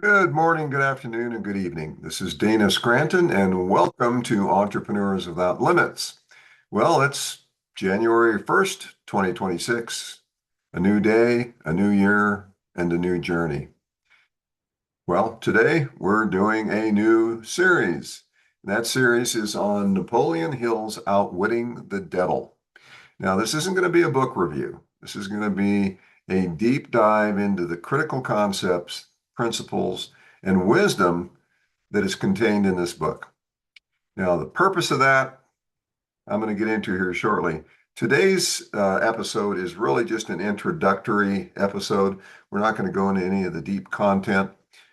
Good morning, good afternoon, and good evening. This is Dana Scranton, and welcome to Entrepreneurs Without Limits. Well, it's January 1st, 2026, a new day, a new year, and a new journey. Well, today we're doing a new series. That series is on Napoleon Hill's Outwitting the Devil. Now, this isn't going to be a book review. This is going to be a deep dive into the critical concepts, principles, and wisdom that is contained in this book. Now, the purpose of that, I'm going to get into here shortly. Today's episode is really just an introductory episode. We're not going to go into any of the deep content,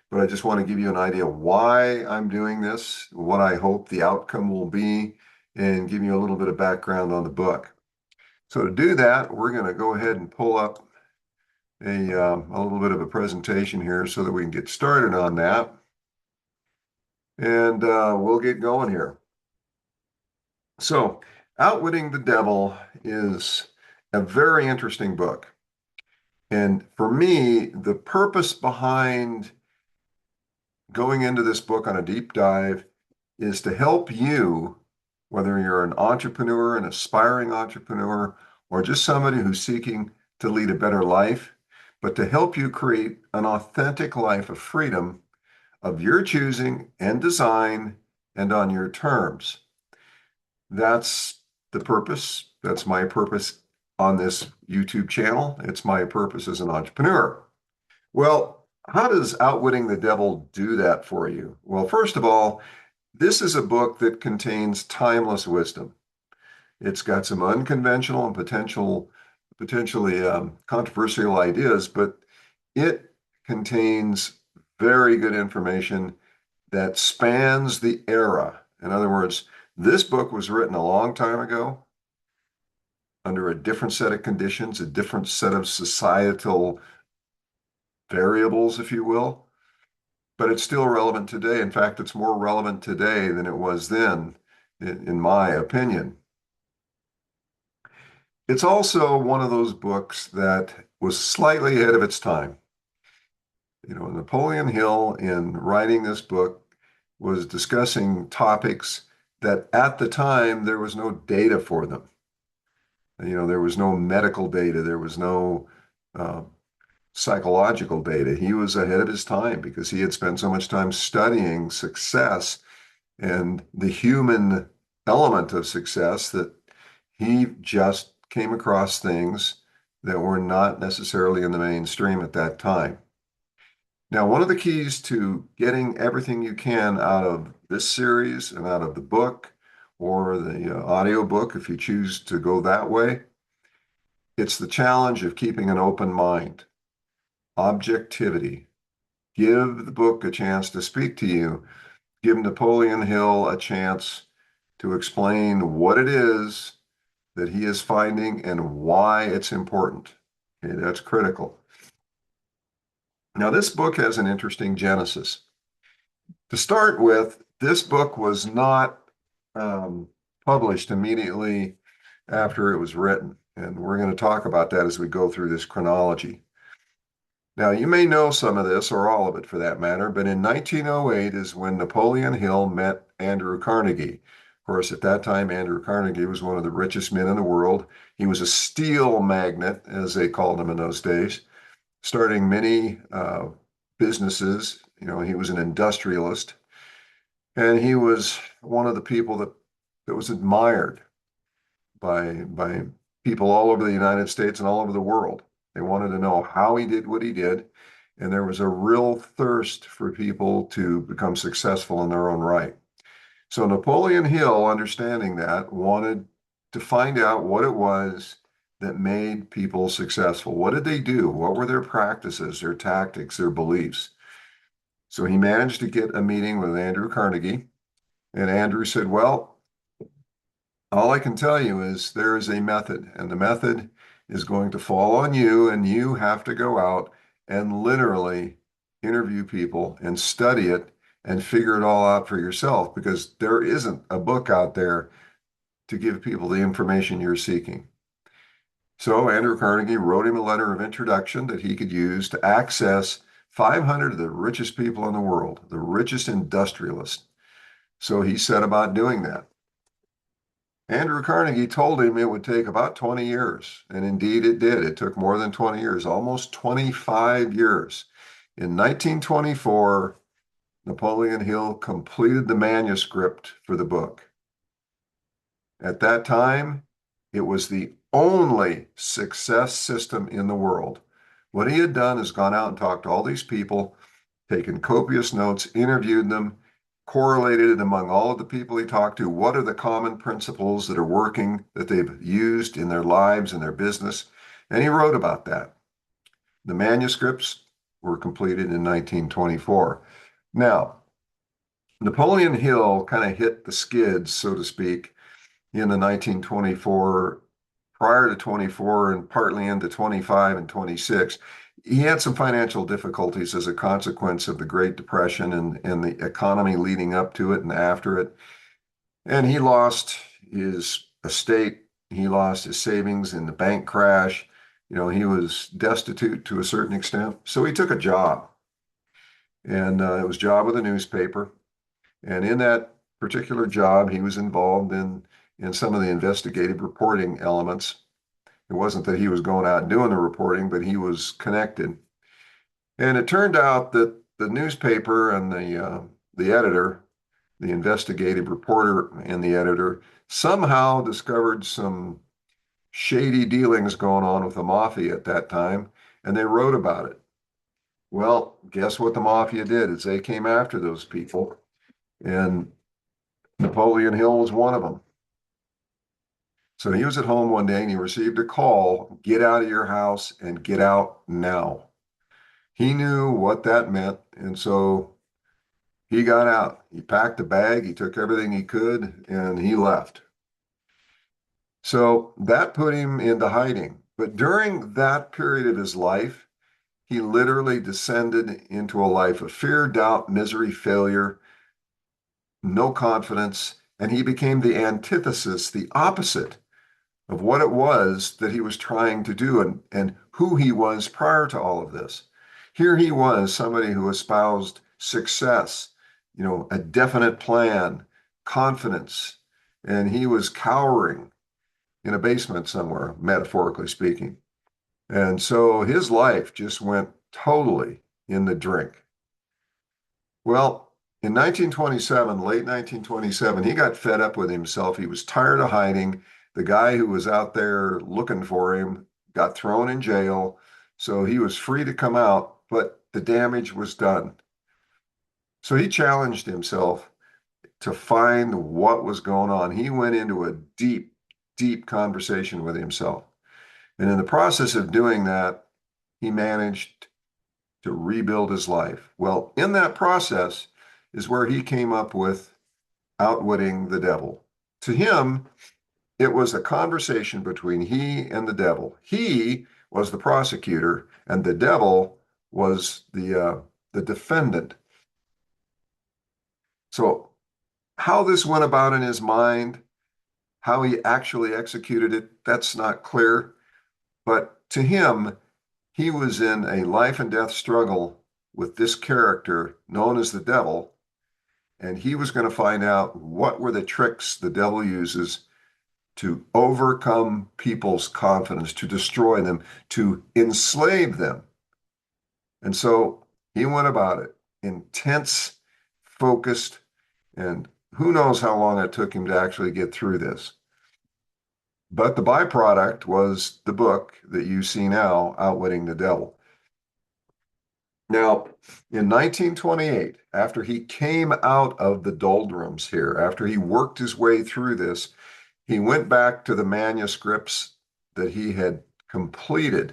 but I just want to give you an idea why I'm doing this, what I hope the outcome will be, and give you a little bit of background on the book. So to do that, we're going to go ahead and pull up a little bit of a presentation here so that we can get started on that. And we'll get going here. So, Outwitting the Devil is a very interesting book. And for me, the purpose behind going into this book on a deep dive is to help you, whether you're an entrepreneur, an aspiring entrepreneur, or just somebody who's seeking to lead a better life, but to help you create an authentic life of freedom of your choosing and design and on your terms. That's the purpose. That's my purpose on this YouTube channel. It's my purpose as an entrepreneur. Well, how does Outwitting the Devil do that for you? Well, first of all, this is a book that contains timeless wisdom. It's got some unconventional and potentially controversial ideas, but it contains very good information that spans the era. In other words, this book was written a long time ago under a different set of conditions, a different set of societal variables, if you will, but it's still relevant today. In fact, it's more relevant today than it was then, in my opinion. It's also one of those books that was slightly ahead of its time. You know, Napoleon Hill, in writing this book, was discussing topics that at the time there was no data for them. You know, there was no medical data, there was no uh, psychological data. He was ahead of his time because he had spent so much time studying success and the human element of success that he just came across things that were not necessarily in the mainstream at that time. Now, one of the keys to getting everything you can out of this series and out of the book or the audio book, if you choose to go that way, it's the challenge of keeping an open mind. Objectivity. Give the book a chance to speak to you. Give Napoleon Hill a chance to explain what it is that he is finding and why it's important. Okay, that's critical. Now, this book has an interesting genesis. To start with, this book was not um, published immediately after it was written, and we're going to talk about that as we go through this chronology. Now, you may know some of this, or all of it for that matter, but in 1908 is when Napoleon Hill met Andrew Carnegie. Of course, at that time, Andrew Carnegie was one of the richest men in the world. He was a steel magnate, as they called him in those days, starting many businesses. You know, he was an industrialist, and he was one of the people that was admired by people all over the United States and all over the world. They wanted to know how he did what he did, and there was a real thirst for people to become successful in their own right. So Napoleon Hill, understanding that, wanted to find out what it was that made people successful. What did they do? What were their practices, their tactics, their beliefs? So he managed to get a meeting with Andrew Carnegie, and Andrew said, well, all I can tell you is there is a method, and the method is going to fall on you, and you have to go out and literally interview people and study it and figure it all out for yourself because there isn't a book out there to give people the information you're seeking. So Andrew Carnegie wrote him a letter of introduction that he could use to access 500 of the richest people in the world, the richest industrialists. So he set about doing that. Andrew Carnegie told him it would take about 20 years, and indeed it did. It took more than 20 years, almost 25 years. In 1924, Napoleon Hill completed the manuscript for the book. At that time, it was the only success system in the world. What he had done is gone out and talked to all these people, taken copious notes, interviewed them, correlated it among all of the people he talked to. What are the common principles that are working, that they've used in their lives and their business? And he wrote about that. The manuscripts were completed in 1924. Now, Napoleon Hill kind of hit the skids, so to speak, in the 1924, prior to 24 and partly into 25 and 26. He had some financial difficulties as a consequence of the Great Depression and the economy leading up to it and after it. And he lost his estate. He lost his savings in the bank crash. You know, he was destitute to a certain extent. So he took a job, and it was a job with a newspaper. And in that particular job, he was involved in some of the investigative reporting elements. It wasn't that he was going out and doing the reporting, but he was connected. And it turned out that the newspaper and the editor, the investigative reporter and the editor, somehow discovered some shady dealings going on with the mafia at that time, and they wrote about it. Well, guess what the mafia did is they came after those people, and Napoleon Hill was one of them. So he was at home one day and he received a call, get out of your house and get out now. He knew what that meant. And so he got out. He packed a bag, he took everything he could, and he left. So that put him into hiding. But during that period of his life, he literally descended into a life of fear, doubt, misery, failure, no confidence, and he became the antithesis, the opposite of what it was that he was trying to do and who he was prior to all of this. Here he was, somebody who espoused success, you know, a definite plan, confidence, and he was cowering in a basement somewhere, metaphorically speaking. And so his life just went totally in the drink. Well, in 1927, late 1927, he got fed up with himself. He was tired of hiding. The guy who was out there looking for him got thrown in jail. So he was free to come out, but the damage was done. So he challenged himself to find what was going on. He went into a deep, deep conversation with himself. And in the process of doing that, he managed to rebuild his life. Well, in that process is where he came up with Outwitting the Devil. To him, it was a conversation between he and the devil. He was the prosecutor, and the devil was the defendant. So, how this went about in his mind, how he actually executed it, that's not clear. But to him, he was in a life and death struggle with this character known as the devil, and he was going to find out what were the tricks the devil uses to overcome people's confidence, to destroy them, to enslave them. And so he went about it, intense, focused, and who knows how long it took him to actually get through this. But the byproduct was the book that you see now, Outwitting the Devil. Now, in 1928, after he came out of the doldrums here, after he worked his way through this, he went back to the manuscripts that he had completed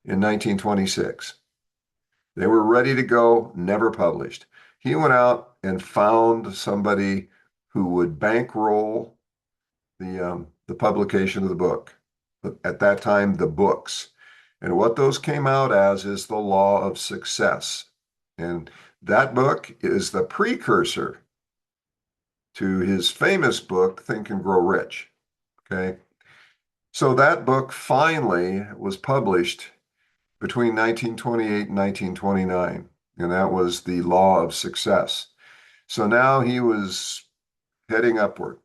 in 1926. They were ready to go, never published. He went out and found somebody who would bankroll the publication of the book. At that time, the books. And what those came out as is the law of success. And that book is the precursor to his famous book, Think and Grow Rich. Okay. So that book finally was published between 1928 and 1929, and that was the law of success. So now he was heading upward.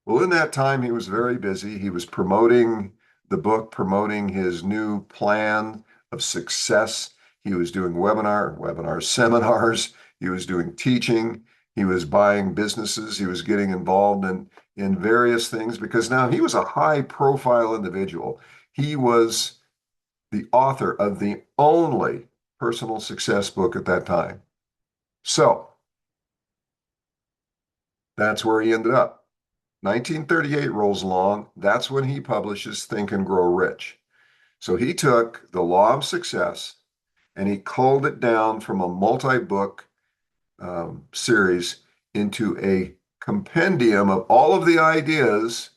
Well, in that time, he was very busy. He was promoting the book, promoting his new plan of success. He was doing seminars. He was doing teaching. He was buying businesses. He was getting involved in various things because now he was a high profile individual. He was the author of the only personal success book at that time. So that's where he ended up. 1938 rolls along. That's when he publishes Think and Grow Rich. So he took the law of success and he culled it down from a multi-book series into a compendium of all of the ideas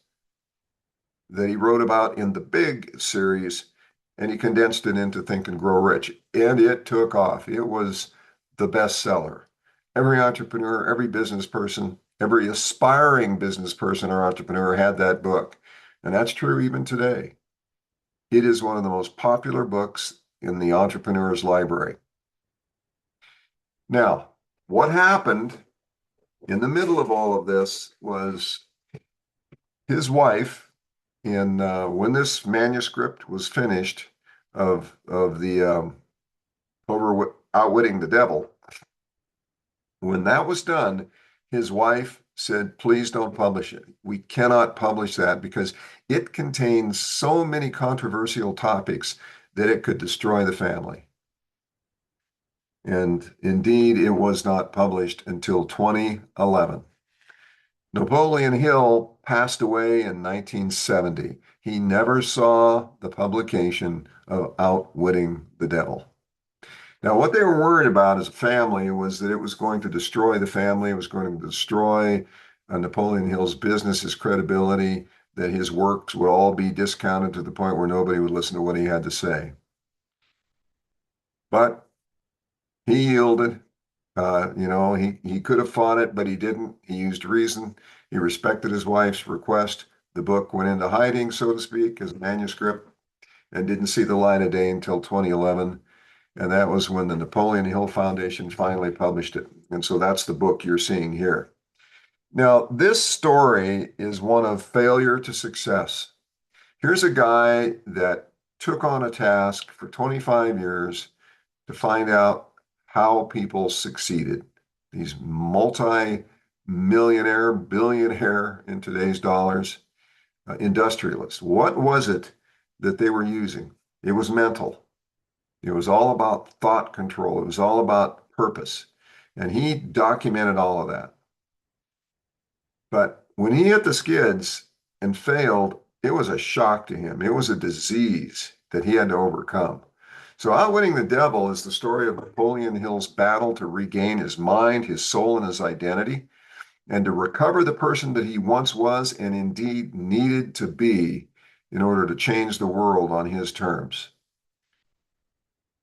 that he wrote about in the big series, and he condensed it into Think and Grow Rich. And it took off. It was the bestseller. Every entrepreneur, every business person, every aspiring business person or entrepreneur had that book. And that's true even today. It is one of the most popular books in the entrepreneur's library. Now, what happened in the middle of all of this was his wife, and when this manuscript was finished of the Outwitting the Devil, when that was done, his wife said, please don't publish it. We cannot publish that because it contains so many controversial topics that it could destroy the family. And indeed, it was not published until 2011. Napoleon Hill passed away in 1970. He never saw the publication of Outwitting the Devil. Now, what they were worried about as a family was that it was going to destroy the family. It was going to destroy Napoleon Hill's business, his credibility, that his works would all be discounted to the point where nobody would listen to what he had to say. But he yielded. He could have fought it, but he didn't. He used reason. He respected his wife's request. The book went into hiding, so to speak, as a manuscript, and didn't see the light of day until 2011. And that was when the Napoleon Hill Foundation finally published it. And so that's the book you're seeing here. Now, this story is one of failure to success. Here's a guy that took on a task for 25 years to find out how people succeeded. These multi-millionaire, billionaire in today's dollars, industrialists. What was it that they were using? It was mental. It was all about thought control. It was all about purpose. And he documented all of that. But when he hit the skids and failed, it was a shock to him. It was a disease that he had to overcome. So Outwitting the Devil is the story of Napoleon Hill's battle to regain his mind, his soul, and his identity, and to recover the person that he once was and indeed needed to be in order to change the world on his terms.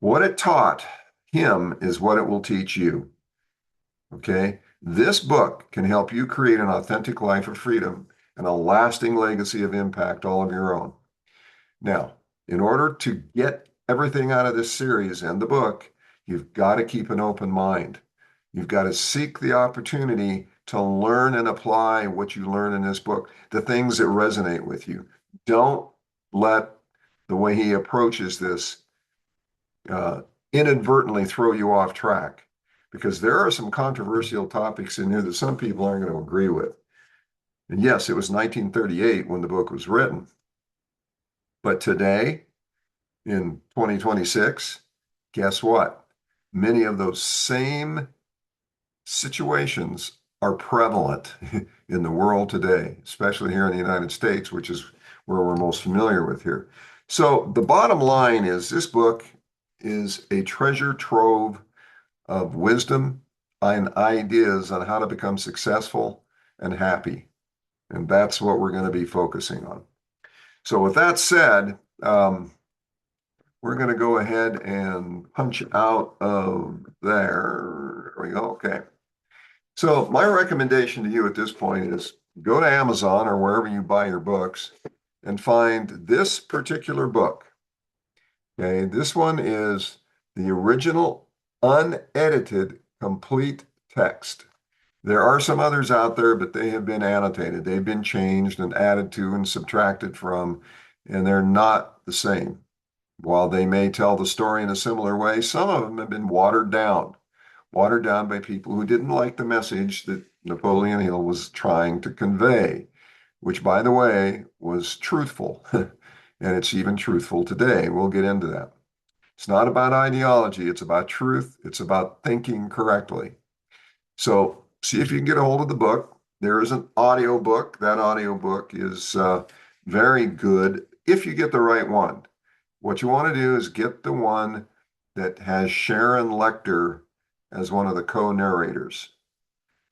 What it taught him is what it will teach you. Okay? This book can help you create an authentic life of freedom and a lasting legacy of impact all of your own. Now, in order to get everything out of this series and the book, you've got to keep an open mind. You've got to seek the opportunity to learn and apply what you learn in this book, the things that resonate with you. Don't let the way he approaches this inadvertently throw you off track, because there are some controversial topics in here that some people aren't going to agree with. And yes, it was 1938 when the book was written. But today, in 2026, guess what? Many of those same situations are prevalent in the world today, especially here in the United States, which is where we're most familiar with here. So the bottom line is this book is a treasure trove of wisdom and ideas on how to become successful and happy. And that's what we're going to be focusing on. So with that said, we're going to go ahead and punch out of there. There we go. Okay. So my recommendation to you at this point is go to Amazon or wherever you buy your books and find this particular book. Okay, this one is the original unedited complete text. There are some others out there, but they have been annotated. They've been changed and added to and subtracted from, and they're not the same. While they may tell the story in a similar way, some of them have been watered down by people who didn't like the message that Napoleon Hill was trying to convey, which, by the way, was truthful. And it's even truthful today. We'll get into that. It's not about ideology, it's about truth, it's about thinking correctly. So, see if you can get a hold of the book. There is an audio book. That audio book is very good if you get the right one. What you want to do is get the one that has Sharon Lechter as one of the co-narrators.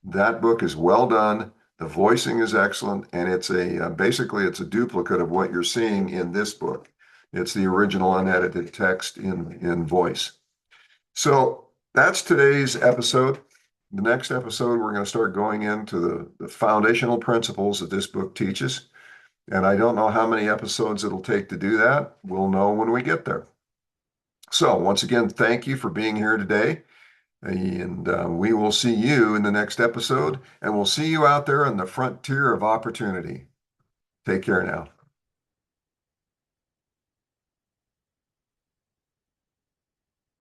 That book is well done. The voicing is excellent, and it's a basically it's a duplicate of what you're seeing in this book. It's the original unedited text in voice. So that's today's episode. The next episode, we're going to start going into the foundational principles that this book teaches. And I don't know how many episodes it'll take to do that. We'll know when we get there. So, once again, thank you for being here today. And we will see you in the next episode. And we'll see you out there on the frontier of opportunity. Take care now.